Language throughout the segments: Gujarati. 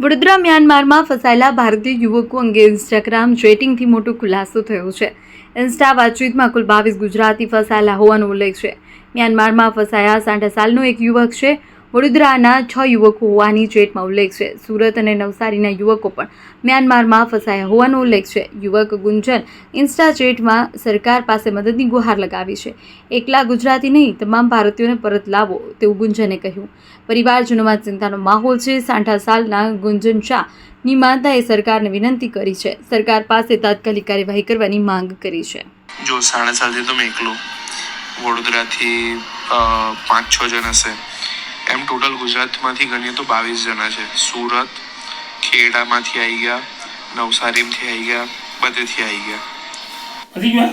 વડોદરા મ્યાનમારમાં ફસાયેલા ભારતીય યુવકો અંગે ઇન્સ્ટાગ્રામ ચેટિંગથી મોટો ખુલાસો થયો છે. ઇન્સ્ટા વાતચીતમાં કુલ 22 ગુજરાતી ફસાયેલા હોવાનો ઉલ્લેખ છે. મ્યાનમારમાં ફસાયા 60 સાલનો એક યુવક છે. વડોદરાના 6 યુવકો હોવાની ચેટમાં ઉલ્લેખ છે. સુરત અને નવસારીના યુવકો પણ મ્યાનમારમાં ફસાયા હોવાનો ઉલ્લેખ છે. યુવક ગુંજન ઇન્સ્ટા ચેટમાં સરકાર પાસે મદદની ગુહાર લગાવી છે. એકલા ગુજરાતી નહીં, તમામ ભારતીયોને પરત લાવો તેવું ગુંજને કહ્યું. પરિવારજનોમાં ચિંતાનો માહોલ છે. 60 સાલના ગુંજન શાહની માતાએ સરકારને વિનંતી કરી છે. સરકાર પાસે તાત્કાલિક કાર્યવાહી કરવાની માંગ કરી છે. જો 60 સાલથી તો મેં એકલો વડોદરાથી 5-6 જણ હશે, એમ ટોટલ ગુજરાતમાંથી ગણીએ તો 22 જણા છે. સુરત, ખેડામાંથી આવી ગયા, નવસારીમાંથી આવી ગયા, બધેથી આવી ગયા.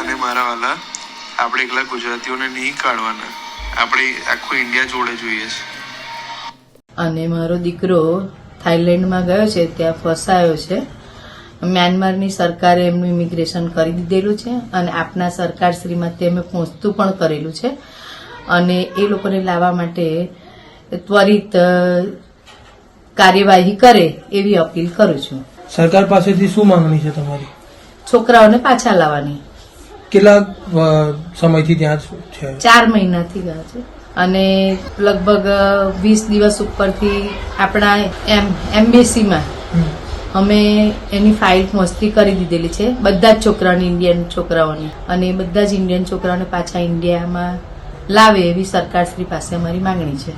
અને મારા વાલા, આપણે એકલા ગુજરાતીઓને નહીં કાઢવાના, આપણે આખું ઇન્ડિયા જોડે જોઈએ છે. અને મારો દીકરો થાઈલેન્ડમાં ગયો છે, ત્યાં ફસાયો છે. મ્યાનમારની સરકારે એમનું ઇમિગ્રેશન કરી દીધેલું છે અને આપના સરકારશ્રીમાં તેમે પહોંચતું પણ કરેલું છે. અને એ લોકોને લાવવા માટે ત્વરિત કાર્યવાહી કરે એવી અપીલ કરું છું. સરકાર પાસેથી શું માંગણી છે તમારી? છોકરાઓને પાછા લાવવાની. કેટલા સમયથી ત્યાં છે? 4 મહિનાથી ગયા છે અને લગભગ 20 દિવસ ઉપરથી આપણા એમ્બેસીમાં અમે એની ફાઇલ પહોંચતી કરી દીધેલી છે, બધા જ છોકરાઓની, ઇન્ડિયન છોકરાઓની. અને બધા જ ઇન્ડિયન છોકરાઓને પાછા ઇન્ડિયામાં લાવે એવી સરકારશ્રી પાસે અમારી માંગણી છે.